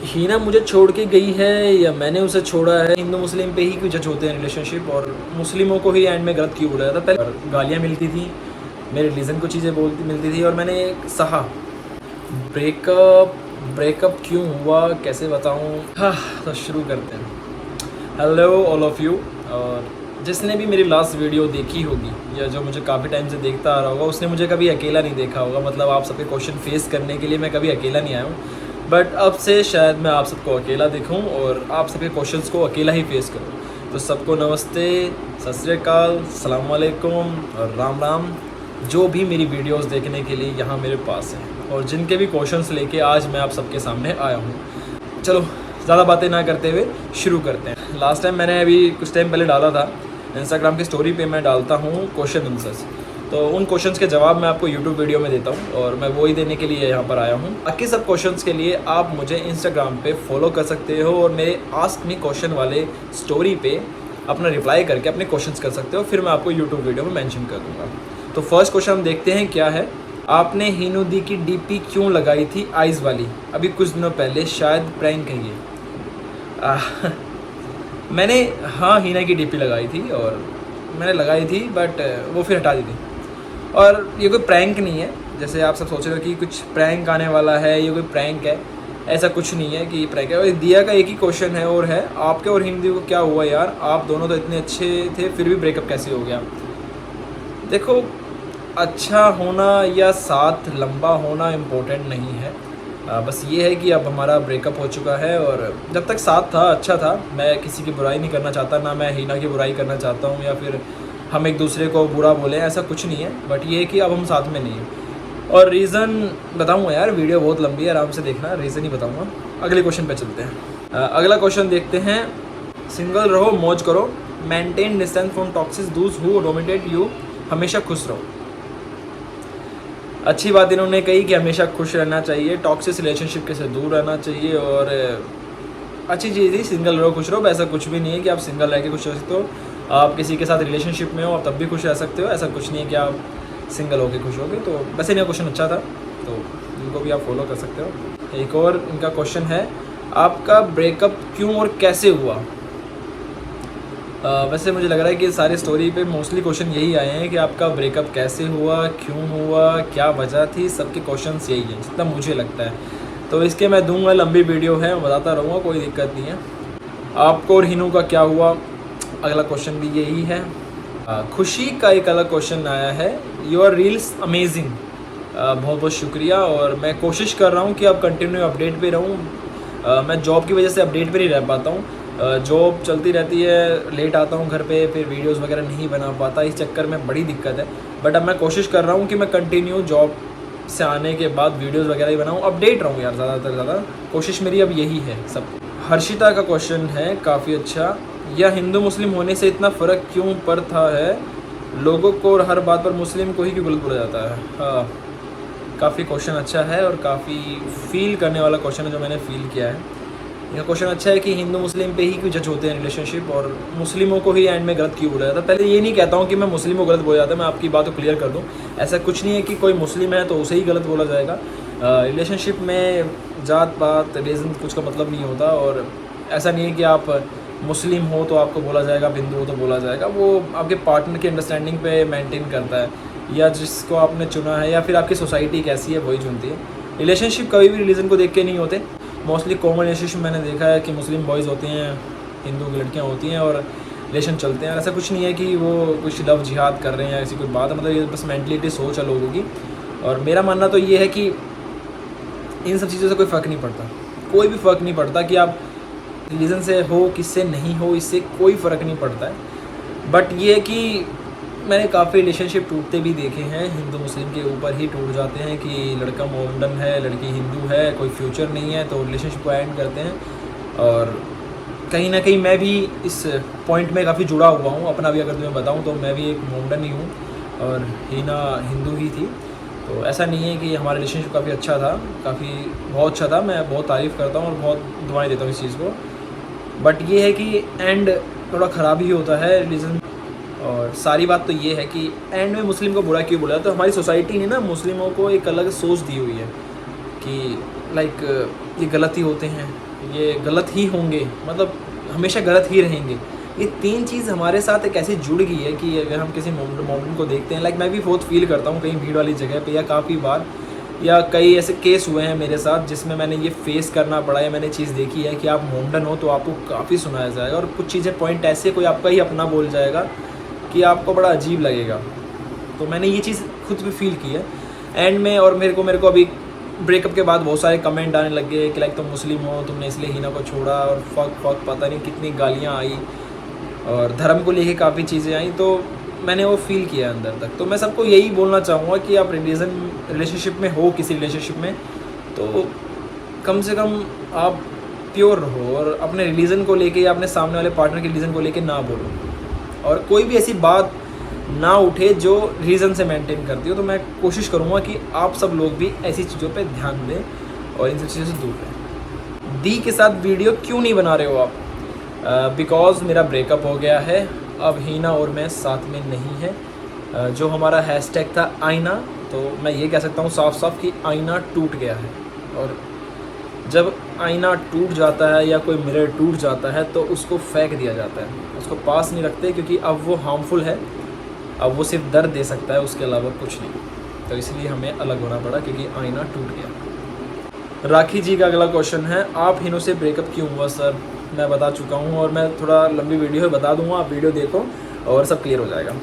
हीना मुझे छोड़ के गई है या मैंने उसे छोड़ा है। हिंदू मुस्लिम पे ही क्यों जज होते हैं रिलेशनशिप, और मुस्लिमों को ही एंड में गलत क्यों बोला जाता। पहले गालियाँ मिलती थी, मेरे रिलीजन को चीज़ें बोलती मिलती थी और मैंने सहा। ब्रेकअप ब्रेकअप क्यों हुआ कैसे बताऊँ। हाँ, तो शुरू करते हैं। Hello all of you. और जिसने भी मेरी लास्ट वीडियो देखी होगी या जो मुझे काफ़ी टाइम से देखता आ रहा होगा, उसने मुझे कभी अकेला नहीं देखा होगा। मतलब आप सबके क्वेश्चन फेस करने के लिए मैं कभी अकेला नहीं आया हूँ, बट अब से शायद मैं आप सबको अकेला दिखूँ और आप सबके क्वेश्चंस को अकेला ही फेस करूँ। तो सबको नमस्ते, सत श्री अकाल, अस्सलाम वालेकुम और राम राम, जो भी मेरी वीडियोस देखने के लिए यहाँ मेरे पास हैं और जिनके भी क्वेश्चंस लेके आज मैं आप सबके सामने आया हूँ। चलो ज़्यादा बातें ना करते हुए शुरू करते हैं। लास्ट टाइम मैंने अभी कुछ टाइम पहले डाला था इंस्टाग्राम की स्टोरी पे, मैं डालता हूँ क्वेश्चन आंसर्स, तो उन क्वेश्चंस के जवाब मैं आपको यूट्यूब वीडियो में देता हूँ और मैं वही देने के लिए यहाँ पर आया हूँ। बाकी सब क्वेश्चंस के लिए आप मुझे इंस्टाग्राम पे फॉलो कर सकते हो और मेरे आस्क मी क्वेश्चन वाले स्टोरी पे अपना रिप्लाई करके अपने क्वेश्चंस कर सकते हो, फिर मैं आपको यूट्यूब वीडियो में मेंशन कर दूँगा। तो फर्स्ट क्वेश्चन हम देखते हैं क्या है। आपने हीनू दी की डीपी क्यों लगाई थी आइज़ वाली अभी कुछ दिनों पहले, शायद प्रैंक है ये। मैंने हाँ हीना की डीपी लगाई थी और मैंने लगाई थी, बट वो फिर हटा दी थी। और ये कोई प्रैंक नहीं है जैसे आप सब सोच रहे हो कि कुछ प्रैंक आने वाला है, ये कोई प्रैंक है। ऐसा कुछ नहीं है कि प्रैंक है। और दिया का एक ही क्वेश्चन है और है, आपके और हिंदी को क्या हुआ यार, आप दोनों तो इतने अच्छे थे फिर भी ब्रेकअप कैसे हो गया। देखो, अच्छा होना या साथ लंबा होना इम्पोर्टेंट नहीं है, बस ये है कि अब हमारा ब्रेकअप हो चुका है और जब तक साथ था अच्छा था। मैं किसी की बुराई नहीं करना चाहता, ना मैं हीना की बुराई करना चाहता हूँ या फिर हम एक दूसरे को बुरा बोलें, ऐसा कुछ नहीं है। बट ये है कि अब हम साथ में नहीं हैं। और रीज़न बताऊँगा यार, वीडियो बहुत लंबी है, आराम से देखना, रीज़न ही बताऊँगा। अगले क्वेश्चन पे चलते हैं। अगला क्वेश्चन देखते हैं। सिंगल रहो, मौज करो, maintain distance from toxic those who dominate you, हमेशा खुश रहो। अच्छी बात इन्होंने कही कि हमेशा खुश रहना चाहिए, टॉक्सिक रिलेशनशिप के से दूर रहना चाहिए। और अच्छी चीज़ थी, सिंगल रहो खुश रहो। ऐसा कुछ भी नहीं है कि आप सिंगल रह के खुश रह सकते हो, आप किसी के साथ रिलेशनशिप में हो आप तब भी खुश रह सकते हो। ऐसा कुछ नहीं है कि आप सिंगल होकर खुश होगे। तो वैसे इनका क्वेश्चन अच्छा था, तो इनको भी आप फॉलो कर सकते हो। एक और इनका क्वेश्चन है, आपका ब्रेकअप क्यों और कैसे हुआ। वैसे मुझे लग रहा है कि सारी स्टोरी पे मोस्टली क्वेश्चन यही आए हैं कि आपका ब्रेकअप कैसे हुआ, क्यों हुआ, क्या वजह थी। सबके क्वेश्चंस यही हैं जितना मुझे लगता है। तो इसके मैं दूंगा, लंबी वीडियो है, मैं बताता रहूँगा, कोई दिक्कत नहीं है। आपको और हिनू का क्या हुआ, अगला क्वेश्चन भी यही है। खुशी का एक अलग क्वेश्चन आया है, योर रील्स अमेजिंग, बहुत बहुत शुक्रिया। और मैं कोशिश कर रहा हूँ कि अब कंटिन्यू अपडेट पे रहूँ। मैं जॉब की वजह से अपडेट पे नहीं रह पाता हूँ, जॉब चलती रहती है, लेट आता हूँ घर पे, फिर वीडियोस वगैरह नहीं बना पाता, इस चक्कर में बड़ी दिक्कत है। बट अब मैं कोशिश कर रहा हूँ कि मैं कंटिन्यू जॉब से आने के बाद वीडियोस वगैरह ही बनाऊँ, अपडेट रहूँ यार, ज़्यादातर ज़्यादा कोशिश मेरी अब यही है सब। हर्षिता का क्वेश्चन है काफ़ी अच्छा, यह हिंदू मुस्लिम होने से इतना फ़र्क क्यों पड़ता है लोगों को और हर बात पर मुस्लिम को ही क्यों गलत बोला जाता है। हाँ, काफ़ी क्वेश्चन अच्छा है और काफ़ी फील करने वाला क्वेश्चन है जो मैंने फील किया है। यह क्वेश्चन अच्छा है कि हिंदू मुस्लिम पे ही क्यों जज होते हैं रिलेशनशिप और मुस्लिमों को ही एंड में गलत क्यों बोला जाता है। पहले ये नहीं कहता हूँ कि मैं मुस्लिम को गलत बोला जाता है, मैं आपकी बात को क्लियर कर दूँ। ऐसा कुछ नहीं है कि कोई मुस्लिम है तो उसे ही गलत बोला जाएगा। रिलेशनशिप में जात पात रीज़न कुछ का मतलब नहीं होता। और ऐसा नहीं है कि आप मुस्लिम हो तो आपको बोला जाएगा, आप हिंदू हो तो बोला जाएगा। वो आपके पार्टनर की अंडरस्टैंडिंग पे मेंटेन करता है, या जिसको आपने चुना है या फिर आपकी सोसाइटी कैसी है वही चुनती है। रिलेशनशिप कभी भी रिलीजन को देख के नहीं होते। मोस्टली कॉमन रिलेशनशिप मैंने देखा है कि मुस्लिम बॉयज़ होते हैं, हिंदू की लड़कियाँ होती हैं और रिलेशन चलते हैं। ऐसा कुछ नहीं है कि वो कुछ लव जिहाद कर रहे हैं या ऐसी कोई बात है, मतलब ये बस मेंटलिटी सोच है लोगों की। और मेरा मानना तो ये है कि इन सब चीज़ों से कोई फ़र्क नहीं पड़ता, कोई भी फ़र्क नहीं पड़ता कि आप रिलीजन से हो किससे नहीं हो, इससे कोई फ़र्क नहीं पड़ता है। बट ये है कि मैंने काफ़ी रिलेशनशिप टूटते भी देखे हैं, हिंदू मुस्लिम के ऊपर ही टूट जाते हैं कि लड़का मॉडर्न है, लड़की हिंदू है, कोई फ्यूचर नहीं है, तो रिलेशनशिप को एंड करते हैं। और कहीं ना कहीं मैं भी इस पॉइंट में काफ़ी जुड़ा हुआ हूँ। अपना भी अगर तुम्हें बताऊँ तो मैं भी एक मॉडर्न ही हूँ और हीना हिंदू ही थी। तो ऐसा नहीं है कि हमारा रिलेशनशिप काफ़ी अच्छा था, काफ़ी बहुत अच्छा था, मैं बहुत तारीफ़ करता हूँ और बहुत दुआएं देता हूँ इस चीज़ को। बट ये है कि एंड थोड़ा ख़राब ही होता है रिलीजन। और सारी बात तो ये है कि एंड में मुस्लिम को बुरा क्यों बोला, तो हमारी सोसाइटी ने ना मुस्लिमों को एक अलग सोच दी हुई है कि लाइक ये गलत ही होते हैं, ये गलत ही होंगे, मतलब हमेशा गलत ही रहेंगे। ये 3 चीज़ हमारे साथ एक ऐसी जुड़ गई है कि अगर हम किसी मोमेंट को देखते हैं, लाइक मैं भी बहुत फील करता हूँ कहीं भीड़ वाली जगह पे, या काफ़ी बार, या कई ऐसे केस हुए हैं मेरे साथ जिसमें मैंने ये फेस करना पड़ा, या मैंने चीज़ देखी है कि आप मोमडन हो तो आपको काफ़ी सुनाया जाएगा, और कुछ चीज़ें पॉइंट ऐसे कोई आपका ही अपना बोल जाएगा कि आपको बड़ा अजीब लगेगा। तो मैंने ये चीज़ खुद भी फील की है एंड में। और मेरे को अभी ब्रेकअप के बाद बहुत सारे कमेंट आने लग गए कि लाइक तुम मुस्लिम हो, तुमने इसलिए हीना को छोड़ा, और फक पता नहीं कितनी गालियाँ आई, और धर्म को लेके काफ़ी चीज़ें आई। तो मैंने वो फील किया अंदर तक। तो मैं सबको यही बोलना चाहूँगा कि आप रिलेशनशिप में हो, किसी रिलेशनशिप में, तो कम से कम आप प्योर रहो, और अपने रिलीजन को लेके या अपने सामने वाले पार्टनर के रिलीजन को लेके ना बोलो, और कोई भी ऐसी बात ना उठे जो रीज़न से मेंटेन करती हो। तो मैं कोशिश करूँगा कि आप सब लोग भी ऐसी चीज़ों पे ध्यान दें और इन सब चीज़ों से दूर रहें। दी के साथ वीडियो क्यों नहीं बना रहे हो आप? बिकॉज़ मेरा ब्रेकअप हो गया है, अब हीना और मैं साथ में नहीं है। जो हमारा हैशटैग था आईना, तो मैं ये कह सकता हूँ साफ साफ कि आईना टूट गया है। और जब आईना टूट जाता है या कोई मिरर टूट जाता है तो उसको फेंक दिया जाता है, उसको पास नहीं रखते, क्योंकि अब वो हार्मफुल है, अब वो सिर्फ दर्द दे सकता है, उसके अलावा कुछ नहीं। तो इसलिए हमें अलग होना पड़ा, क्योंकि आईना टूट गया। राखी जी का अगला क्वेश्चन है, आप हिनो से ब्रेकअप क्यों हुआ? सर मैं बता चुका हूँ, और मैं थोड़ा लंबी वीडियो है, बता दूँगा, आप वीडियो देखो और सब क्लियर हो जाएगा।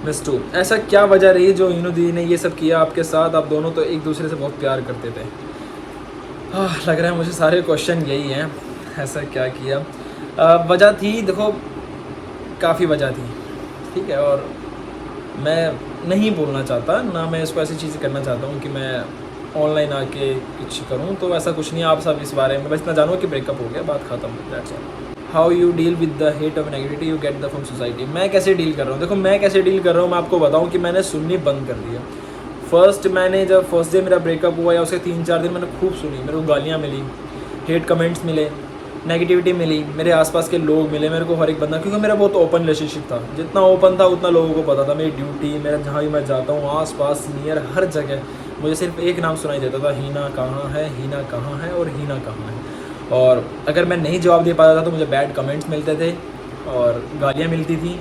मिस 2, ऐसा क्या वजह रही जो हिनो दीदी ने ये सब किया आपके साथ? आप दोनों तो एक दूसरे से बहुत प्यार करते थे। लग रहा है मुझे सारे क्वेश्चन यही हैं, ऐसा क्या किया? वजह थी, देखो काफ़ी वजह थी, ठीक है, और मैं नहीं बोलना चाहता ना, मैं इसको ऐसी चीज़ करना चाहता हूँ कि मैं ऑनलाइन आके कुछ करूँ, तो ऐसा कुछ नहीं है। आप सब इस बारे में बस इतना जानो कि ब्रेकअप हो गया, बात खत्म, that's all. How you deal with the hate of negativity you get the from society? मैं कैसे डील कर रहा हूँ? देखो मैं कैसे डील कर रहा हूँ, मैं आपको बताऊँ कि मैंने सुननी बंद कर दिया। मैंने जब फर्स्ट डे मेरा ब्रेकअप हुआ या उसके 3-4 दिन मैंने खूब सुनी, मेरे को गालियाँ मिली, हेट कमेंट्स मिले, नेगेटिविटी मिली, मेरे आसपास के लोग मिले, मेरे को हर एक बंदा, क्योंकि मेरा बहुत ओपन रिलेशनशिप था, जितना ओपन था उतना लोगों को पता था, मेरी ड्यूटी, मेरा जहाँ भी मैं जाता हूँ आस पास नियर हर जगह मुझे सिर्फ एक नाम सुनाई देता था, हीना कहाँ है, हीना कहाँ है, और हीना कहाँ है। और अगर मैं नहीं जवाब दे पाता था तो मुझे बैड कमेंट्स मिलते थे और गालियाँ मिलती थी,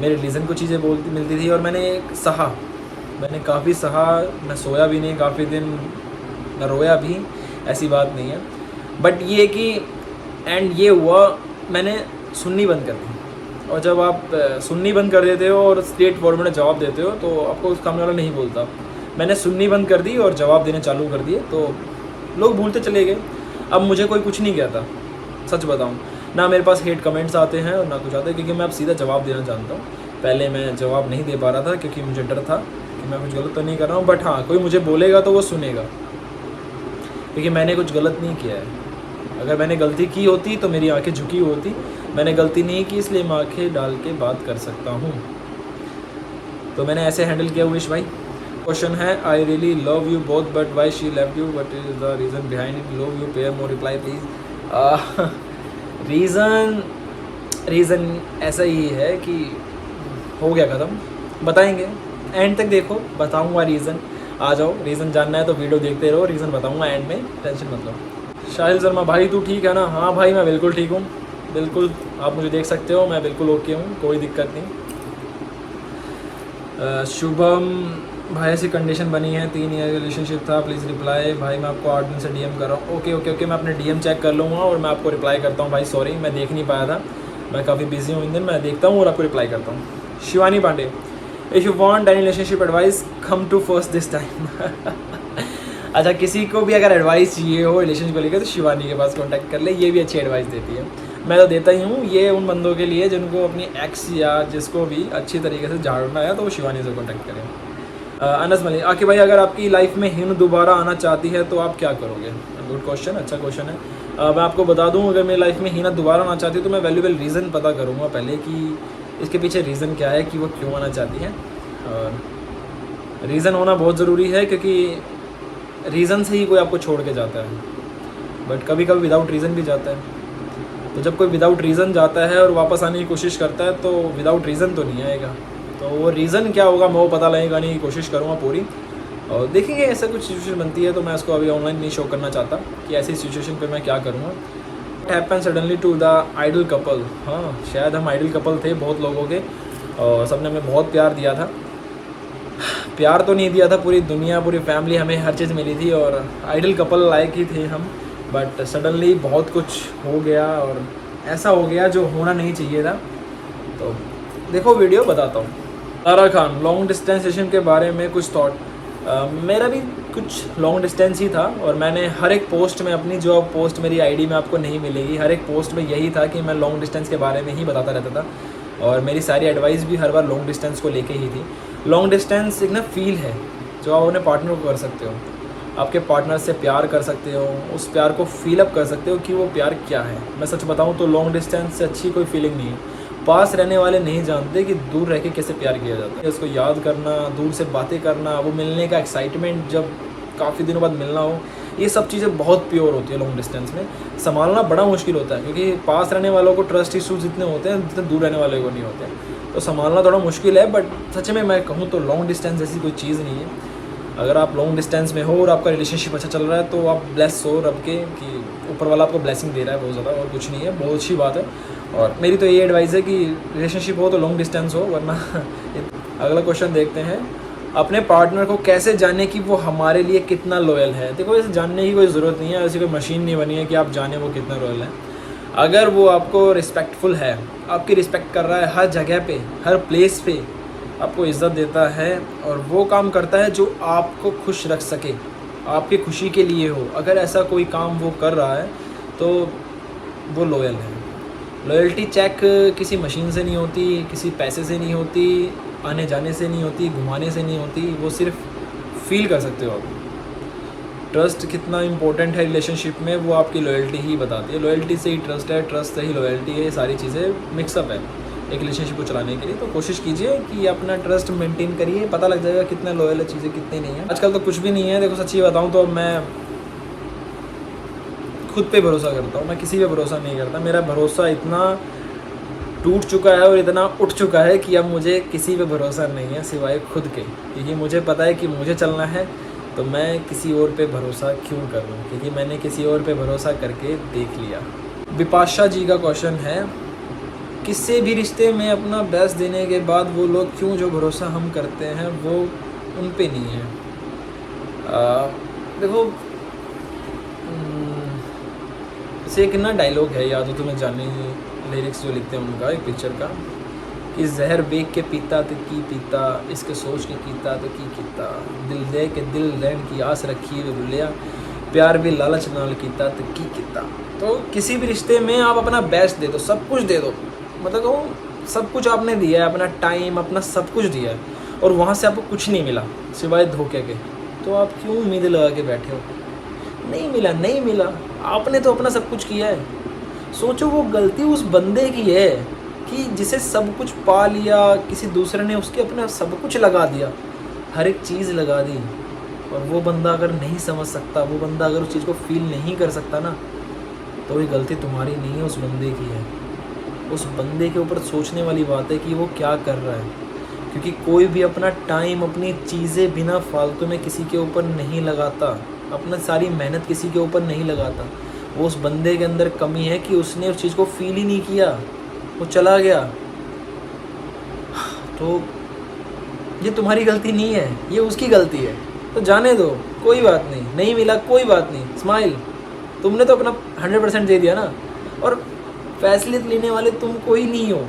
मेरे रिलीजन को चीज़ें मिलती थी, और मैंने काफ़ी सहा, मैं सोया भी नहीं काफ़ी दिन, मैं रोया भी, ऐसी बात नहीं है, बट ये कि एंड ये हुआ, मैंने सुननी बंद कर दी। और जब आप सुननी बंद कर देते हो और स्ट्रेट फॉरवर्ड में जवाब देते हो तो आपको सामने वाला नहीं बोलता। मैंने सुननी बंद कर दी और जवाब देने चालू कर दिए, तो लोग भूलते चले गए। अब मुझे कोई कुछ नहीं कहता, सच बताऊँ, ना मेरे पास हेट कमेंट्स आते हैं और ना कुछ आते हैं, क्योंकि मैं अब सीधा जवाब देना जानता हूँ। पहले मैं जवाब नहीं दे पा रहा था क्योंकि मुझे डर था कि मैं कुछ गलत तो नहीं कर रहा हूँ, बट हाँ कोई मुझे बोलेगा तो वो सुनेगा, क्योंकि मैंने कुछ गलत नहीं किया है। अगर मैंने गलती की होती तो मेरी आंखें झुकी होती, मैंने गलती नहीं की इसलिए मैं आंखें डाल के बात कर सकता हूँ। तो मैंने ऐसे हैंडल किया। विश भाई क्वेश्चन है, I really love you both but why she left you, what is the reason behind it, love you pair more reply please. Reason ऐसा ही है कि हो गया ख़त्म, बताएंगे एंड तक, देखो बताऊँगा रीज़न, आ जाओ, रीज़न जानना है तो वीडियो देखते रहो, रीज़न बताऊँगा एंड में, टेंशन मत लो। शाहिल शर्मा भाई तू ठीक है ना? हाँ भाई मैं बिल्कुल ठीक हूँ, बिल्कुल आप मुझे देख सकते हो, मैं बिल्कुल ओके हूँ, कोई दिक्कत नहीं। शुभम भाई ऐसी कंडीशन बनी है, 3 ईयर रिलेशनशिप था, प्लीज़ रिप्लाई। भाई मैं आपको 8 दिन से DM कर रहा हूँ। ओके मैं अपने DM चेक कर लूँगा और मैं आपको रिप्लाई करता हूँ। भाई सॉरी मैं देख नहीं पाया था, मैं काफ़ी बिजी हूँ इन दिन, मैं देखता हूँ और आपको रिप्लाई करता हूँ। Shivani Pandey, if you want any relationship advice come to first this time. अच्छा, किसी को भी अगर एडवाइस चाहिए हो रिलेशनशिप को लेकर तो शिवानी के पास कांटेक्ट कर ले, ये भी अच्छी एडवाइस देती है। मैं तो देता ही हूँ, ये उन बंदों के लिए जिनको अपनी एक्स या जिसको भी अच्छी तरीके से झाड़ना है तो वो शिवानी से कांटेक्ट करें। अनस मलिक, आखिर भाई अगर आपकी लाइफ में हिन दोबारा आना चाहती है तो आप क्या करोगे? गुड क्वेश्चन, अच्छा क्वेश्चन है। मैं आपको बता दूँ, अगर मेरी लाइफ में हिना दोबारा आना चाहती है तो मैं वैल्यूबल रीज़न पता करूँगा पहले कि इसके पीछे रीज़न क्या है कि वो क्यों आना चाहती है। और रीज़न होना बहुत ज़रूरी है, क्योंकि रीज़न से ही कोई आपको छोड़ के जाता है, बट कभी कभी विदाउट रीज़न भी जाता है। तो जब कोई विदाउट रीज़न जाता है और वापस आने की कोशिश करता है तो विदाउट रीज़न तो नहीं आएगा, तो वो रीज़न क्या होगा मैं वो पता लगेगा नहीं, कोशिश करूँगा पूरी। और देखेंगे ऐसा कुछ सिचुएशन बनती है तो मैं उसको अभी ऑनलाइन नहीं शो करना चाहता कि ऐसी सिचुएशन पे मैं क्या करूँगा। Happen suddenly to the ideal couple. हाँ, शायद हम आइडल कपल थे बहुत लोगों के और सबने हमें बहुत प्यार दिया था। प्यार तो नहीं दिया था, पूरी दुनिया पूरी फैमिली हमें हर चीज़ मिली थी और आइडल कपल लायक ही थे हम। बट सडनली बहुत कुछ हो गया और ऐसा हो गया जो होना नहीं चाहिए था। तो देखो वीडियो बताता हूँ। सारा खान लॉन्ग डिस्टेंस रिलेशन के बारे में कुछ थॉट। मेरा भी कुछ लॉन्ग डिस्टेंस ही था और मैंने हर एक पोस्ट में अपनी, जो पोस्ट मेरी आईडी में आपको नहीं मिलेगी, हर एक पोस्ट में यही था कि मैं लॉन्ग डिस्टेंस के बारे में ही बताता रहता था और मेरी सारी एडवाइस भी हर बार लॉन्ग डिस्टेंस को लेके ही थी। लॉन्ग डिस्टेंस एक ना फील है जो आप अपने पार्टनर को कर सकते हो, आपके पार्टनर से प्यार कर सकते हो, उस प्यार को फील अप कर सकते हो कि वो प्यार क्या है। मैं सच बताऊँ तो लॉन्ग डिस्टेंस से अच्छी कोई फीलिंग नहीं है। पास रहने वाले नहीं जानते कि दूर रह के कैसे प्यार किया जाता है। उसको याद करना, दूर से बातें करना, वो मिलने का एक्साइटमेंट जब काफ़ी दिनों बाद मिलना हो, ये सब चीज़ें बहुत प्योर होती है लॉन्ग डिस्टेंस में। संभालना बड़ा मुश्किल होता है क्योंकि पास रहने वालों को ट्रस्ट इशूज़ इतने होते हैं जितने दूर रहने वाले को नहीं होते, तो संभालना थोड़ा मुश्किल है। बट सच में मैं कहूँ तो लॉन्ग डिस्टेंस ऐसी कोई चीज़ नहीं है। अगर आप लॉन्ग डिस्टेंस में हो और आपका रिलेशनशिप अच्छा चल रहा है तो आप ब्लेस हो रब के कि ऊपर वाला आपको ब्लेसिंग दे रहा है बहुत ज़्यादा, और कुछ नहीं है, बहुत अच्छी बात है। और मेरी तो ये एडवाइस है कि रिलेशनशिप हो तो लॉन्ग डिस्टेंस हो, वरना अगला क्वेश्चन देखते हैं। अपने पार्टनर को कैसे जाने कि वो हमारे लिए कितना लॉयल है। देखो, इसे जानने की कोई ज़रूरत नहीं है, ऐसी कोई मशीन नहीं बनी है कि आप जाने वो कितना लॉयल है। अगर वो आपको रिस्पेक्टफुल है, आपकी रिस्पेक्ट कर रहा है हर जगह पे, हर प्लेस पे आपको इज़्ज़त देता है और वो काम करता है जो आपको खुश रख सके, आपकी खुशी के लिए हो, अगर ऐसा कोई काम वो कर रहा है तो वो लॉयल है। लॉयल्टी चेक किसी मशीन से नहीं होती, किसी पैसे से नहीं होती, आने जाने से नहीं होती, घुमाने से नहीं होती, वो सिर्फ फील कर सकते हो आप। ट्रस्ट कितना इंपॉर्टेंट है रिलेशनशिप में वो आपकी लॉयल्टी ही बताती है। लॉयल्टी से ही ट्रस्ट है, ट्रस्ट से ही लॉयल्टी है, ये सारी चीज़ें मिक्सअप है एक रिलेशनशिप को चलाने के लिए। तो कोशिश कीजिए कि अपना ट्रस्ट मेंटेन करिए, पता लग जाएगा कितना लॉयल है चीज़ें, कितनी नहीं है। आजकल तो कुछ भी नहीं है। देखो, सच्ची बताऊँ तो मैं खुद पे भरोसा करता हूँ, मैं किसी पे भरोसा नहीं करता। मेरा भरोसा इतना टूट चुका है और इतना उठ चुका है कि अब मुझे किसी पे भरोसा नहीं है सिवाय खुद के, क्योंकि मुझे पता है कि मुझे चलना है तो मैं किसी और पे भरोसा क्यों करूँ, क्योंकि मैंने किसी और पे भरोसा करके देख लिया। विपाशा जी का क्वेश्चन है, किसी भी रिश्ते में अपना बेस्ट देने के बाद वो लोग क्यों जो भरोसा हम करते हैं वो उन पे नहीं है। देखो, इसे एक ना डायलॉग है, याद हो तुम्हें जाने, लिरिक्स जो लिखते हैं उनका, एक पिक्चर का, कि जहर बेक के पीता तो की पीता, इसके सोच के कीता तो की कीता, दिल दे के दिल लैंड की आस रखी वे भुलिया, प्यार भी लालच नाल कीता तो की कीता। तो किसी भी रिश्ते में आप अपना बेस्ट दे दो, सब कुछ दे दो, मतलब वो सब कुछ आपने दिया है, अपना टाइम, अपना सब कुछ दिया है, और वहाँ से आपको कुछ नहीं मिला सिवाय धोखे के, तो आप क्यों उम्मीद लगा के बैठे हो? नहीं मिला, नहीं मिला, आपने तो अपना सब कुछ किया है। सोचो, वो गलती उस बंदे की है कि जिसे सब कुछ पा लिया, किसी दूसरे ने उसके अपना सब कुछ लगा दिया, हर एक चीज़ लगा दी, और वो बंदा अगर नहीं समझ सकता, वो बंदा अगर उस चीज़ को फील नहीं कर सकता ना, तो ये गलती तुम्हारी नहीं है, उस बंदे की है। उस बंदे के ऊपर सोचने वाली बात है कि वो क्या कर रहा है, क्योंकि कोई भी अपना टाइम, अपनी चीज़ें बिना फालतू में किसी के ऊपर नहीं लगाता, अपना सारी मेहनत किसी के ऊपर नहीं लगाता। वो उस बंदे के अंदर कमी है कि उसने उस चीज़ को फील ही नहीं किया, वो चला गया। तो ये तुम्हारी गलती नहीं है, ये उसकी गलती है, तो जाने दो, कोई बात नहीं, नहीं मिला कोई बात नहीं, स्माइल, तुमने तो अपना 100% दे दिया ना। और फैसले लेने वाले तुम कोई नहीं हो,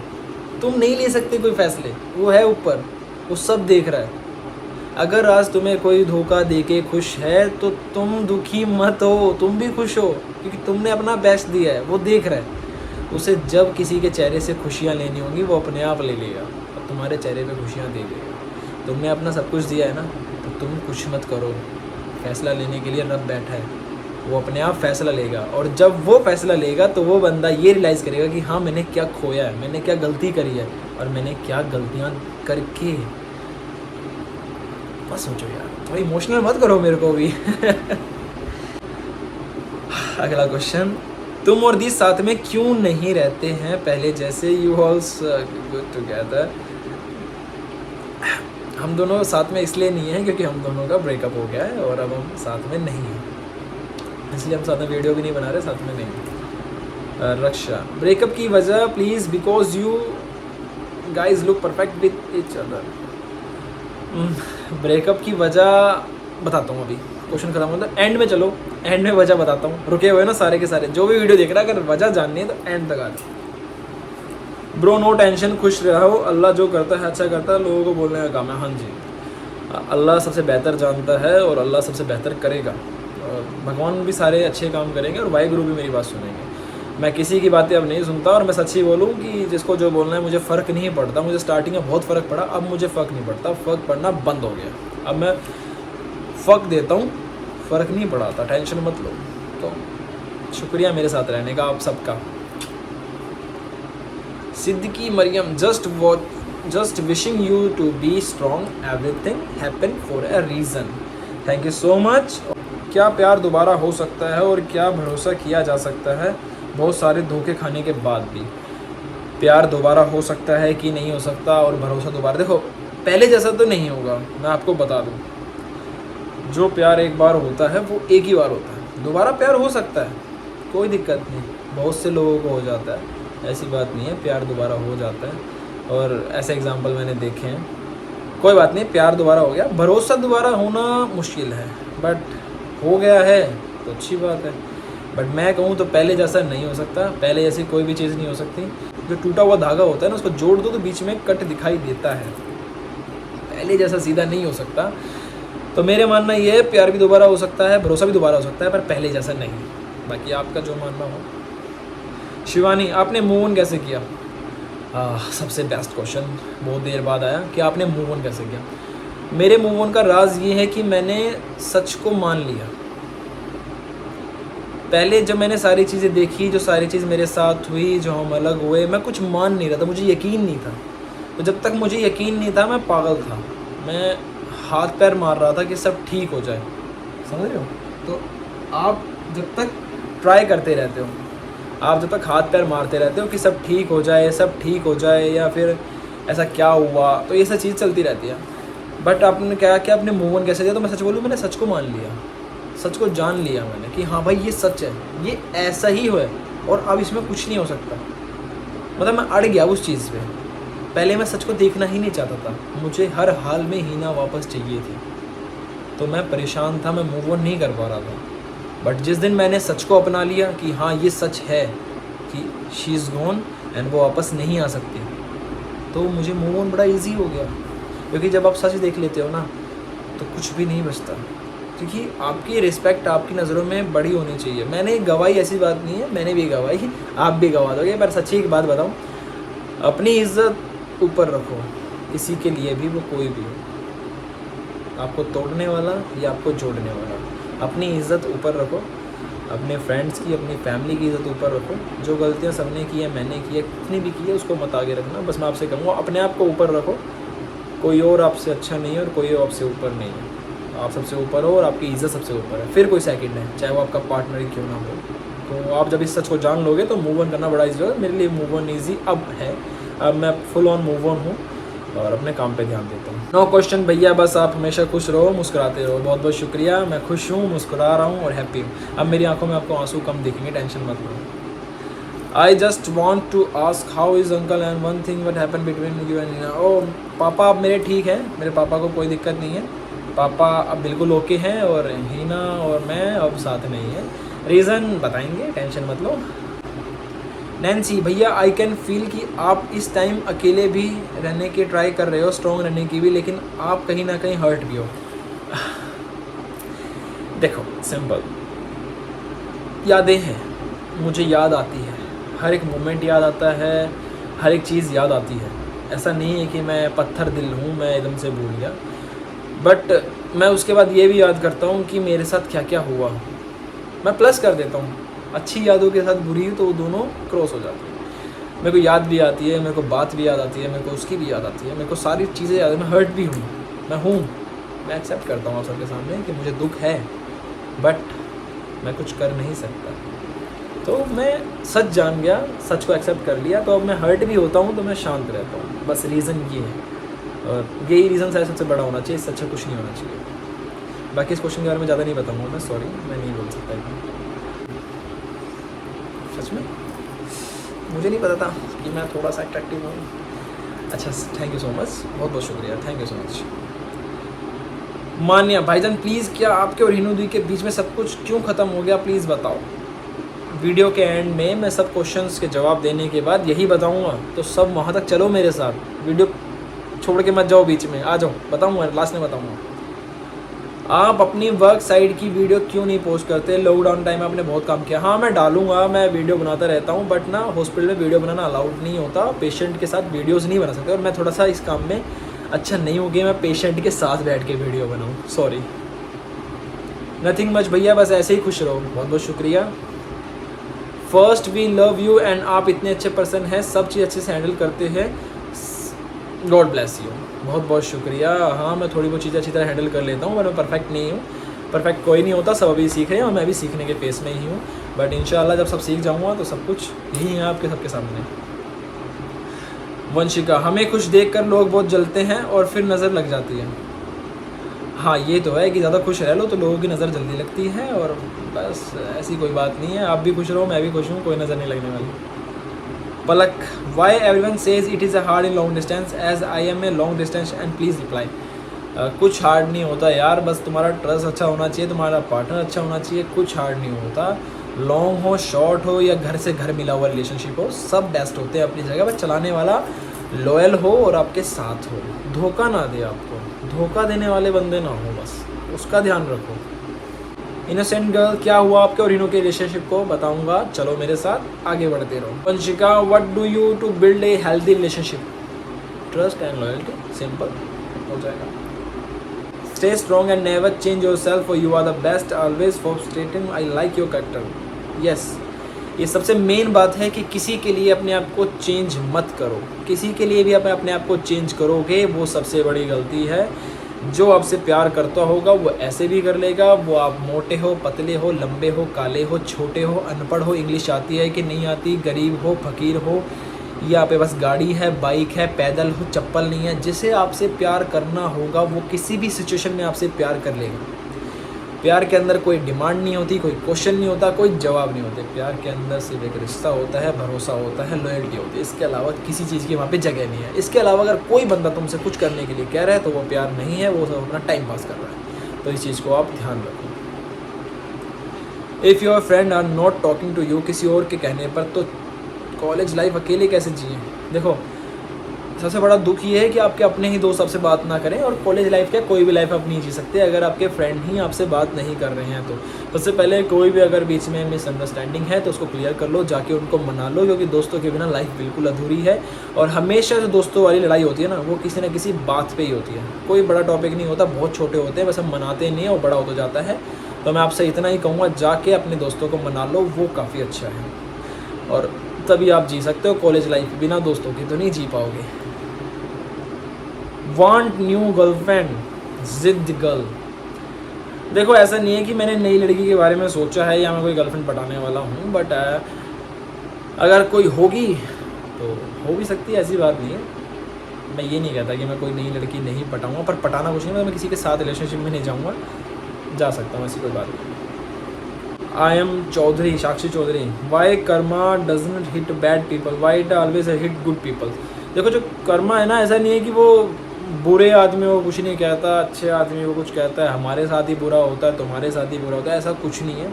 तुम नहीं ले सकते कोई फैसले, वो है ऊपर, वो सब देख रहा है। अगर आज तुम्हें कोई धोखा देके खुश है तो तुम दुखी मत हो, तुम भी खुश हो, क्योंकि तुमने अपना बेस्ट दिया है, वो देख रहा है। उसे जब किसी के चेहरे से खुशियाँ लेनी होंगी वो अपने आप ले लेगा और तुम्हारे चेहरे पे खुशियाँ दे देगा। तुमने अपना सब कुछ दिया है ना, तो तुम कुछ मत करो, फैसला लेने के लिए रब बैठा है, वो अपने आप फैसला लेगा। और जब वो फैसला लेगा तो वो बंदा ये रियलाइज़ करेगा कि हाँ, मैंने क्या खोया है, मैंने क्या गलती करी है, और मैंने क्या गलतियाँ करके। बस सोचो यार, थोड़ा इमोशनल मत करो मेरे को भी। अगला क्वेश्चन, तुम और दी साथ में क्यों नहीं रहते हैं पहले जैसे? You all's good together. हम दोनों साथ में इसलिए नहीं हैं क्योंकि हम दोनों का ब्रेकअप हो गया है और अब हम साथ में नहीं हैं, इसलिए हम साथ में वीडियो भी नहीं बना रहे, साथ में नहीं। रक्षा, ब्रेकअप की वजह please, because you guys look perfect with each other. Breakup की वजह बताता हूँ, अभी क्वेश्चन खत्म होता है, एंड में चलो, एंड में वजह बताता हूँ। रुके हुए ना सारे के सारे, जो भी वीडियो देख रहा है अगर वजह जाननी है तो एंड तक आ जाओ। ब्रो नो टेंशन, खुश रहो, अल्लाह जो करता है अच्छा करता है, लोगों को बोलने का काम है। हाँ जी, अल्लाह सबसे बेहतर जानता है और अल्लाह सबसे बेहतर करेगा, और भगवान भी सारे अच्छे काम करेंगे और वाहिगुरु भी मेरी बात सुनेंगे। मैं किसी की बातें अब नहीं सुनता, और मैं सच ही बोलूँ कि जिसको जो बोलना है मुझे फ़र्क नहीं पड़ता। मुझे स्टार्टिंग में बहुत फ़र्क पड़ा, अब मुझे फ़र्क नहीं पड़ता, फ़र्क पड़ना बंद हो गया। अब मैं फ़र्क देता हूँ, फ़र्क नहीं पड़ाता, टेंशन मत लो। तो शुक्रिया मेरे साथ रहने का आप सबका। Siddiqui Mariam, just wishing you to be strong, everything happen for a reason. Thank you so much. क्या प्यार दोबारा हो सकता है और क्या भरोसा किया जा सकता है बहुत सारे धोखे खाने के बाद भी? प्यार दोबारा हो सकता है कि नहीं हो सकता, और भरोसा दोबारा, देखो पहले जैसा तो नहीं होगा, मैं आपको बता दूं। जो प्यार एक बार होता है वो एक ही बार होता है, दोबारा प्यार हो सकता है, कोई दिक्कत नहीं, बहुत से लोगों को हो जाता है, ऐसी बात नहीं है, प्यार दोबारा हो जाता है और ऐसे एग्जाम्पल मैंने देखे हैं। कोई बात नहीं, प्यार दोबारा हो गया, भरोसा दोबारा होना मुश्किल है, बट हो गया है तो अच्छी बात है। बट मैं कहूँ तो पहले जैसा नहीं हो सकता, पहले जैसी कोई भी चीज़ नहीं हो सकती। जो टूटा हुआ धागा होता है ना, उसको जोड़ दो तो बीच में कट दिखाई देता है, पहले जैसा सीधा नहीं हो सकता। तो मेरे मानना ये है, प्यार भी दोबारा हो सकता है, भरोसा भी दोबारा हो सकता है, पर पहले जैसा नहीं। बाकी आपका जो मानना हो। शिवानी, आपने मूव ऑन कैसे किया? सबसे बेस्ट क्वेश्चन बहुत देर बाद आया कि आपने मूव ऑन कैसे किया। मेरे मूव ऑन का राज ये है कि मैंने सच को मान लिया। पहले जब मैंने सारी चीज़ें देखी, जो सारी चीज़ मेरे साथ हुई, जो हम अलग हुए, मैं कुछ मान नहीं रहा था, मुझे यकीन नहीं था। तो जब तक मुझे यकीन नहीं था मैं पागल था, मैं हाथ पैर मार रहा था कि सब ठीक हो जाए, समझ रहे हो? तो आप जब तक ट्राई करते रहते हो, आप जब तक हाथ पैर मारते रहते हो कि सब ठीक हो जाए, सब ठीक हो जाए, या फिर ऐसा क्या हुआ, तो ये सब चीज़ चलती रहती है। बट आपने क्या क्या आपने मूव ऑन कैसे किया? तो मैं सच बोलूँ, मैंने सच को मान लिया, सच को जान लिया मैंने कि हाँ भाई ये सच है, ये ऐसा ही है और अब इसमें कुछ नहीं हो सकता। मतलब मैं अड़ गया उस चीज़ पे। पहले मैं सच को देखना ही नहीं चाहता था, मुझे हर हाल में हीना वापस चाहिए थी, तो मैं परेशान था, मैं मूव ऑन नहीं कर पा रहा था। बट जिस दिन मैंने सच को अपना लिया कि हाँ ये सच है कि शी इज़ गॉन एंड वो वापस नहीं आ सकती, तो मुझे मूव ऑन बड़ा ईजी हो गया। क्योंकि जब आप सच देख लेते हो ना, तो कुछ भी नहीं बचता, क्योंकि आपकी रिस्पेक्ट आपकी नज़रों में बड़ी होनी चाहिए। मैंने गवाही, ऐसी बात नहीं है, मैंने भी गवाही, आप भी गवा दोगे। पर सच्ची एक बात बताऊँ, अपनी इज्जत ऊपर रखो, किसी के लिए भी, वो कोई भी हो, आपको तोड़ने वाला या आपको जोड़ने वाला, अपनी इज़्ज़त ऊपर रखो, अपने फ्रेंड्स की, अपनी फैमिली की इज़्ज़त ऊपर रखो। जो गलतियाँ सबने की है, मैंने की है, कितनी भी की है, उसको मत आगे रखना। बस मैं आपसे कहूँगा, अपने आप को ऊपर रखो, कोई और आपसे अच्छा नहीं है और कोई और आपसे ऊपर नहीं है, आप सबसे ऊपर हो और आपकी इज़्ज़त सबसे ऊपर है, फिर कोई सेकंड है, चाहे वो आपका पार्टनर ही क्यों ना हो। तो आप जब इस सच को जान लोगे तो मूव ऑन करना बड़ा ईजी होगा। मेरे लिए मूव ऑन ईजी अब है, अब मैं फुल ऑन मूव ऑन हूँ और अपने काम पे ध्यान देता हूँ। नो क्वेश्चन भैया, बस आप हमेशा खुश रहो, मुस्कुराते रहो। बहुत बहुत शुक्रिया, मैं खुश हूँ, मुस्कुरा रहा हूँ और हैप्पी हूँ। अब मेरी आंखों में आपको आंसू कम दिखेंगे, टेंशन मत लो। I just want to ask how is uncle and one thing what happen between you and Heena. ओ पापा अब मेरे ठीक है, मेरे पापा को कोई दिक्कत नहीं है, पापा अब बिल्कुल ओके हैं और हीना और मैं अब साथ नहीं है। रीज़न बताएंगे, टेंशन मत लो। नैन्सी भैया, आई कैन फील कि आप इस टाइम अकेले भी रहने की ट्राई कर रहे हो, स्ट्रॉन्ग रहने की भी, लेकिन आप कहीं ना कहीं हर्ट भी हो। देखो सिंपल, यादें हैं, मुझे याद आती है, हर एक मोमेंट याद आता है, हर एक चीज़ याद आती है। ऐसा नहीं है कि मैं पत्थर दिल हूँ, मैं एकदम से भूल गया। बट मैं उसके बाद ये भी याद करता हूँ कि मेरे साथ क्या क्या हुआ, मैं प्लस कर देता हूँ। अच्छी यादों के साथ बुरी, तो वो दोनों क्रॉस हो जाती है। मेरे को याद भी आती है, मेरे को बात भी याद आती है, मेरे को उसकी भी याद आती है, मेरे को सारी चीज़ें याद है। मैं हर्ट भी हूँ, मैं एक्सेप्ट करता हूँ आप सबके सामने कि मुझे दुख है, बट मैं कुछ कर नहीं सकता। तो मैं सच जान गया, सच को एक्सेप्ट कर लिया, तो अब मैं हर्ट भी होता हूँ तो मैं शांत रहता हूँ। बस रीज़न ये है, और यही रीज़न है सबसे बड़ा होना चाहिए, इससे अच्छा कुछ नहीं होना चाहिए। बाकी इस क्वेश्चन के बारे में ज़्यादा नहीं बताऊँगा मैं, सॉरी मैं नहीं बोल सकता इतना। सच में मुझे नहीं पता था कि मैं थोड़ा सा अट्रैक्टिव हूँ। अच्छा थैंक यू सो मच, बहुत बहुत शुक्रिया, थैंक यू सो मच। मान्या भाईजान प्लीज़, क्या आपके और हिनू दी के बीच में सब कुछ क्यों ख़त्म हो गया, प्लीज़ बताओ। वीडियो के एंड में मैं सब क्वेश्चंस के जवाब देने के बाद यही बताऊंगा, तो सब वहाँ तक चलो मेरे साथ, वीडियो छोड़ के मत जाओ बीच में, आ जाओ बताऊंगा, लास्ट में बताऊंगा। आप अपनी वर्क साइड की वीडियो क्यों नहीं पोस्ट करते, लॉकडाउन टाइम में आपने बहुत काम किया। हाँ मैं डालूंगा, मैं वीडियो बनाता रहता हूँ, बट ना हॉस्पिटल में वीडियो बनाना अलाउड नहीं होता, पेशेंट के साथ वीडियोज़ नहीं बना सकते, और मैं थोड़ा सा इस काम में अच्छा नहीं हो गया मैं पेशेंट के साथ बैठ के वीडियो बनाऊँ, सॉरी। नथिंग मच भैया, बस ऐसे ही खुश रहो, बहुत बहुत शुक्रिया। First we love you, and आप इतने अच्छे पर्सन हैं, सब चीज़ अच्छे से हैंडल करते हैं, गॉड ब्लेस यू, बहुत बहुत शुक्रिया। हाँ मैं थोड़ी बहुत चीज़ें अच्छी तरह हैंडल कर लेता हूँ, पर मैं परफेक्ट नहीं हूँ, परफेक्ट कोई नहीं होता, सब अभी सीख रहे हैं और मैं भी सीखने के फेस में ही हूँ, बट इंशाल्लाह जब सब सीख जाऊँगा तो सब कुछ यही है आपके सबके सामने। वंशिका, हमें खुश देखकर लोग बहुत जलते हैं और फिर नज़र लग जाती है। हाँ ये तो है कि ज़्यादा खुश रह लो तो लोगों की नज़र जल्दी लगती है, और बस ऐसी कोई बात नहीं है, आप भी खुश रहो मैं भी खुश हूँ, कोई नज़र नहीं लगने वाली। Palak, why everyone says it is a hard in long distance as I am a long distance and please reply. कुछ हार्ड नहीं होता यार, बस तुम्हारा ट्रस्ट अच्छा होना चाहिए, तुम्हारा पार्टनर अच्छा होना चाहिए, कुछ हार्ड नहीं होता। लॉन्ग हो, शॉर्ट हो, या घर से घर मिला हुआ रिलेशनशिप हो, सब बेस्ट होते हैं अपनी जगह, बस चलाने वाला लॉयल हो और आपके साथ हो, धोखा ना दे आपको, धोखा देने वाले बंदे ना हो, बस उसका ध्यान रखो। इनोसेंट गर्ल, क्या हुआ आपके और हिनू के रिलेशनशिप को, बताऊंगा, चलो मेरे साथ आगे बढ़ते रहो। Vanshika, what do you to build a healthy relationship, trust and loyalty, simple हो जाएगा। Stay strong and never change yourself, you are the best always for stating I like your character. Yes, ये सबसे main बात है कि किसी के लिए अपने आप को चेंज मत करो, किसी के लिए भी आप अपने आप को चेंज करोगे वो सबसे बड़ी गलती है। जो आपसे प्यार करता होगा वो ऐसे भी कर लेगा, वो आप मोटे हो, पतले हो, लंबे हो, काले हो, छोटे हो, अनपढ़ हो, इंग्लिश आती है कि नहीं आती, गरीब हो, फकीर हो, या आपके पास गाड़ी है, बाइक है, पैदल हो, चप्पल नहीं है, जिसे आपसे प्यार करना होगा वो किसी भी सिचुएशन में आपसे प्यार कर लेगा। प्यार के अंदर कोई डिमांड नहीं होती, कोई क्वेश्चन नहीं होता, कोई जवाब नहीं होते, प्यार के अंदर सिर्फ एक रिश्ता होता है, भरोसा होता है, लॉयल्टी होती है, इसके अलावा किसी चीज़ की वहाँ पे जगह नहीं है। इसके अलावा अगर कोई बंदा तुमसे कुछ करने के लिए कह रहा है तो वो प्यार नहीं है, वो सब अपना टाइम पास कर रहा है, तो इस चीज़ को आप ध्यान रखो। If your friend are not talking to you, किसी और के कहने पर, तो कॉलेज लाइफ अकेले कैसे जिए। देखो सबसे बड़ा दुख ये है कि आपके अपने ही दोस्त आपसे बात ना करें, और कॉलेज लाइफ क्या कोई भी लाइफ आप नहीं जी सकते अगर आपके फ्रेंड ही आपसे बात नहीं कर रहे हैं। तो सबसे पहले कोई भी अगर बीच में मिसअंडरस्टैंडिंग है तो उसको क्लियर कर लो, जाके उनको मना लो, क्योंकि दोस्तों के बिना लाइफ बिल्कुल अधूरी है। और हमेशा जो दोस्तों वाली लड़ाई होती है ना, वो किसी न किसी बात पर ही होती है, कोई बड़ा टॉपिक नहीं होता, बहुत छोटे होते हैं, बस हम मनाते नहीं हैं और बड़ा होता जाता है। तो मैं आपसे इतना ही कहूँगा, जाके अपने दोस्तों को मना लो, वो काफ़ी अच्छा है, और तभी आप जी सकते हो कॉलेज लाइफ, बिना दोस्तों की तो नहीं जी पाओगे। वांट न्यू गर्लफ्रेंड, जिद गर्ल। देखो ऐसा नहीं है कि मैंने नई लड़की के बारे में सोचा है या मैं कोई गर्लफ्रेंड पटाने वाला हूँ, बट अगर कोई होगी तो हो भी सकती है, ऐसी बात नहीं है। मैं ये नहीं कहता कि मैं कोई नई लड़की नहीं पटाऊँगा, पर पटाना कुछ नहीं, मैं किसी के साथ रिलेशनशिप में नहीं जाऊँगा, जा सकता हूँ, ऐसी कोई बात नहीं। I am Chaudhary, Sakshi Chaudhary, why karma doesn't hit bad people, why it always hit good people. देखो जो कर्मा है ना, ऐसा नहीं है कि वो बुरे आदमी को कुछ नहीं कहता, अच्छे आदमी को कुछ कहता है, हमारे साथ ही बुरा होता है, तुम्हारे साथ ही बुरा होता है, ऐसा कुछ नहीं है।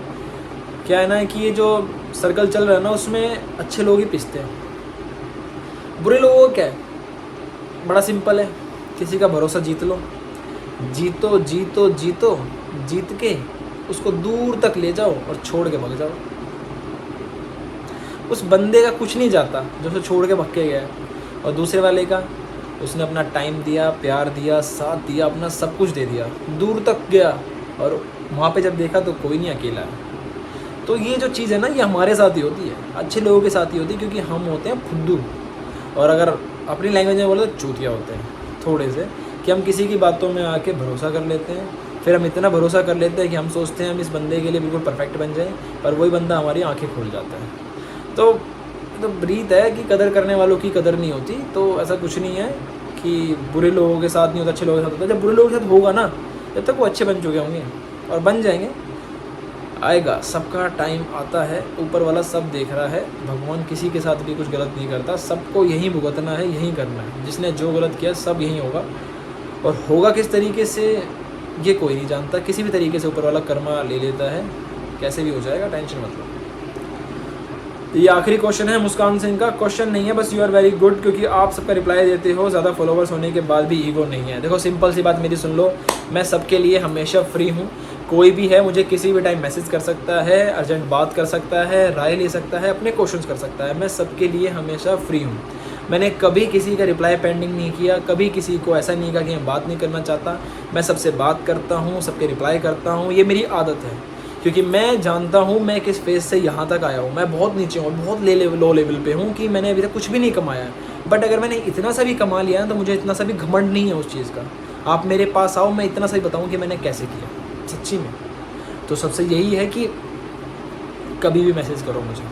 क्या है ना कि ये जो सर्कल चल रहा है ना, उसमें अच्छे लोग ही पिसते हैं, बुरे लोगों को क्या है, बड़ा सिंपल है, किसी का भरोसा जीत लो, जीतो जीतो जीतो, जीत के उसको दूर तक ले जाओ और छोड़ के भाग जाओ। उस बंदे का कुछ नहीं जाता जो उसे छोड़ के भाग के गया है, और दूसरे वाले का, उसने अपना टाइम दिया, प्यार दिया, साथ दिया, अपना सब कुछ दे दिया, दूर तक गया, और वहाँ पे जब देखा तो कोई नहीं, अकेला है। तो ये जो चीज़ है ना, ये हमारे साथ ही होती है, अच्छे लोगों के साथ ही होती है, क्योंकि हम होते हैं फुद्दू, और अगर अपनी लैंग्वेज में बोले तो चूतिया होते हैं थोड़े से, कि हम किसी की बातों में आके भरोसा कर लेते हैं, फिर हम इतना भरोसा कर लेते हैं कि हम सोचते हैं हम इस बंदे के लिए बिल्कुल परफेक्ट बन जाए, पर वही बंदा हमारी आँखें खोल जाता है। तो रीत है कि कदर करने वालों की कदर नहीं होती, तो ऐसा कुछ नहीं है, कि बुरे लोगों के साथ नहीं होता, अच्छे लोगों के साथ होता। जब बुरे लोगों के साथ होगा ना, जब तक वो अच्छे बन चुके होंगे और बन जाएंगे, आएगा, सबका टाइम आता है, ऊपर वाला सब देख रहा है। भगवान किसी के साथ भी कुछ गलत नहीं करता, सबको यहीं भुगतना है, यहीं करना है। जिसने जो गलत किया सब यहीं होगा, और होगा किस तरीके से ये कोई नहीं जानता। किसी भी तरीके से ऊपर वाला कर्मा ले लेता है, कैसे भी हो जाएगा, टेंशन मत लो। ये आखिरी क्वेश्चन है मुस्कान सिंह का। क्वेश्चन नहीं है, बस यू आर वेरी गुड, क्योंकि आप सबका रिप्लाई देते हो, ज़्यादा फॉलोवर्स होने के बाद भी ईगो नहीं है। देखो सिंपल सी बात मेरी सुन लो, मैं सबके लिए हमेशा फ्री हूँ। कोई भी है मुझे किसी भी टाइम मैसेज कर सकता है, अर्जेंट बात कर सकता है, राय ले सकता है, अपने क्वेश्चंस कर सकता है। मैं सबके लिए हमेशा फ्री हूँ। मैंने कभी किसी का रिप्लाई पेंडिंग नहीं किया, कभी किसी को ऐसा नहीं कहा कि मैं बात नहीं करना चाहता। मैं सबसे बात करता हूँ, सबके रिप्लाई करता हूँ, ये मेरी आदत है, क्योंकि मैं जानता हूँ मैं किस फेज से यहाँ तक आया हूँ। मैं बहुत नीचे हूँ, बहुत लो लेवल पे हूँ, कि मैंने अभी तक कुछ भी नहीं कमाया है। बट अगर मैंने इतना सा भी कमा लिया है तो मुझे इतना सा भी घमंड नहीं है उस चीज़ का। आप मेरे पास आओ, मैं इतना सा ही बताऊँ कि मैंने कैसे किया, सच्ची में। तो सबसे यही है कि कभी भी मैसेज करो मुझे,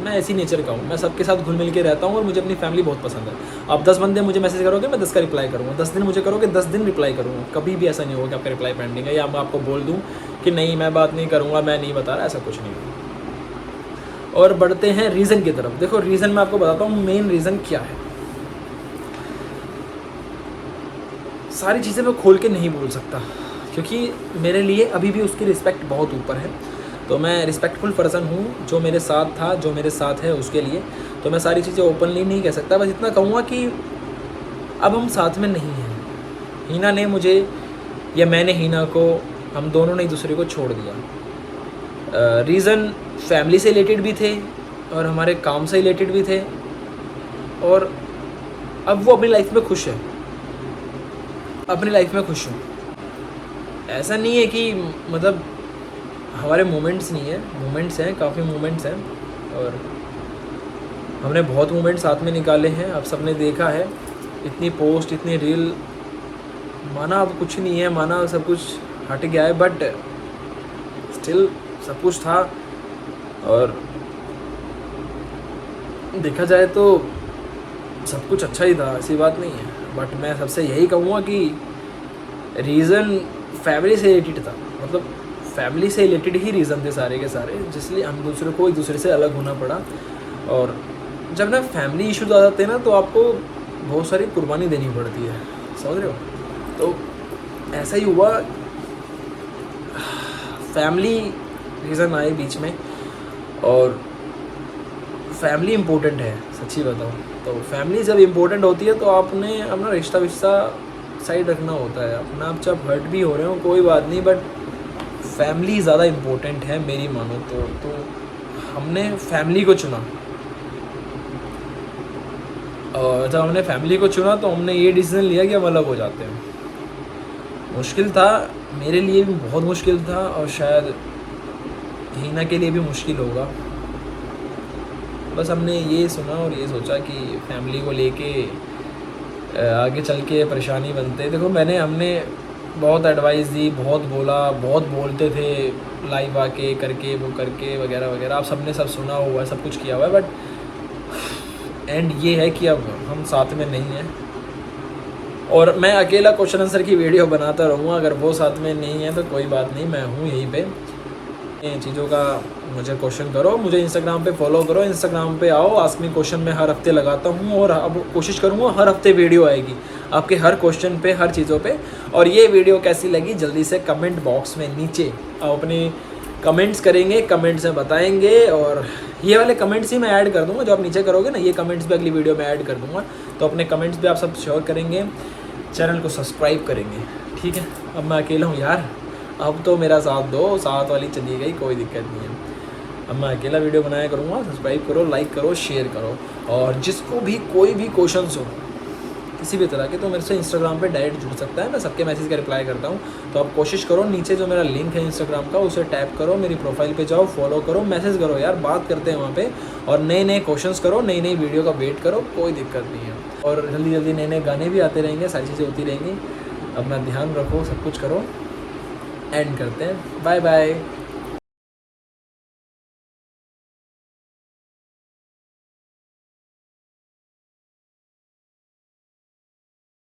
मैं ऐसी नेचर का हूँ। मैं सबके साथ घुल मिल के रहता हूँ और मुझे अपनी फैमिली बहुत पसंद है। आप 10 बंदे मुझे मैसेज करोगे, मैं 10 का रिप्लाई करूँगा। 10 दिन मुझे करोगे, 10 दिन रिप्लाई करूँगा। कभी भी ऐसा नहीं होगा कि आपका रिप्लाई पेंडिंग है, या मैं आपको बोल दूँ कि नहीं मैं बात नहीं करूँगा, मैं नहीं बता रहा, ऐसा कुछ नहीं है। और बढ़ते हैं रीज़न की तरफ। देखो रीज़न मैं आपको बताता हूँ, मेन रीज़न क्या है। सारी चीज़ें मैं खोल के नहीं बोल सकता, क्योंकि मेरे लिए अभी भी उसकी रिस्पेक्ट बहुत ऊपर है। तो मैं रिस्पेक्टफुल पर्सन हूँ, जो मेरे साथ था, जो मेरे साथ है, उसके लिए। तो मैं सारी चीज़ें ओपनली नहीं कह सकता। बस इतना कहूँगा कि अब हम साथ में नहीं हैं। हीना ने मुझे, या मैंने हीना को, हम दोनों ने एक दूसरे को छोड़ दिया। रीज़न फैमिली से रिलेटेड भी थे और हमारे काम से रिलेटेड भी थे, और अब वो अपनी लाइफ में खुश है, अपनी लाइफ में खुश हूँ। ऐसा नहीं है कि मतलब हमारे मोमेंट्स नहीं है, मोमेंट्स हैं, काफ़ी मोमेंट्स हैं, और हमने बहुत मोमेंट साथ में निकाले हैं। आप सबने देखा है, इतनी पोस्ट, इतनी रील, माना अब कुछ नहीं है, माना सब कुछ हट गया है, बट स्टिल सब कुछ था। और देखा जाए तो सब कुछ अच्छा ही था, ऐसी बात नहीं है। बट मैं सबसे यही कहूँगा कि रीज़न फैमिली से रिलेटेड था, मतलब फैमिली से रिलेटेड ही रीज़न थे सारे के सारे, जिसलिए हम दूसरे को एक दूसरे से अलग होना पड़ा। और जब ना फैमिली इश्यूज आ जाते हैं ना, तो आपको बहुत सारी कुर्बानी देनी पड़ती है, समझ रहे हो। तो ऐसा ही हुआ, फैमिली रीज़न आए बीच में, और फैमिली इम्पोर्टेंट है, सच्ची बताऊँ तो। फैमिली जब इम्पोर्टेंट होती है तो आपने अपना रिश्ता साइड रखना होता है। अपना आप जब हर्ट भी हो रहे हो कोई बात नहीं, बट फैमिली ज़्यादा इम्पोर्टेंट है मेरी मानो तो हमने फैमिली को चुना। और जब हमने फैमिली को चुना तो हमने ये डिसीजन लिया कि हम अलग हो जाते हैं। मुश्किल था, मेरे लिए भी बहुत मुश्किल था, और शायद हीना के लिए भी मुश्किल होगा। बस हमने ये सुना और ये सोचा कि फैमिली को लेके आगे चल के परेशानी बनते। देखो हमने बहुत एडवाइस दी, बहुत बोला, बहुत बोलते थे लाइव आके, करके वो करके वगैरह वगैरह। आप सबने सब सुना हुआ है, सब कुछ किया हुआ है, बट एंड ये है कि अब हम साथ में नहीं हैं। और मैं अकेला क्वेश्चन आंसर की वीडियो बनाता रहूँगा, अगर वो साथ में नहीं है तो कोई बात नहीं, मैं हूँ यहीं पे। इन चीज़ों का मुझे क्वेश्चन करो, मुझे इंस्टाग्राम पे फॉलो करो, इंस्टाग्राम पे आओ, आस्क मी क्वेश्चन मैं हर हफ्ते लगाता हूँ, और अब कोशिश करूँगा हर हफ्ते वीडियो आएगी आपके हर क्वेश्चन पे, हर चीज़ों पे। और ये वीडियो कैसी लगी जल्दी से कमेंट बॉक्स में नीचे आप अपने कमेंट्स करेंगे, कमेंट्स में बताएंगे, और ये वाले कमेंट्स ही मैं ऐड कर दूँगा जो आप नीचे करोगे ना, ये कमेंट्स भी अगली वीडियो में ऐड कर दूँगा। तो अपने कमेंट्स भी आप सब श्योर करेंगे, चैनल को सब्सक्राइब करेंगे, ठीक है। अब मैं अकेला हूँ यार, अब तो मेरा साथ दो, साथ वाली चली गई, कोई दिक्कत नहीं है। अब मैं अकेला वीडियो बनाया करूँगा। सब्सक्राइब करो, लाइक करो, शेयर करो, और जिसको भी कोई भी क्वेश्चंस हो किसी भी तरह के, तो मेरे से इंस्टाग्राम पे डायरेक्ट जुड़ सकता है, मैं सबके मैसेज का रिप्लाई करता हूँ। तो आप कोशिश करो, नीचे जो मेरा लिंक है इंस्टाग्राम का उसे टैप करो, मेरी प्रोफाइल पे जाओ, फॉलो करो, मैसेज करो यार, बात करते हैं वहाँ पे, और नए नए क्वेश्चंस करो, नई नई वीडियो का वेट करो, कोई दिक्कत नहीं है। और जल्दी जल्दी नए नए गाने भी आते रहेंगे, सारी चीज़ें होती रहेंगी। अपना ध्यान रखो, सब कुछ करो, एंड करते हैं, बाय बाय।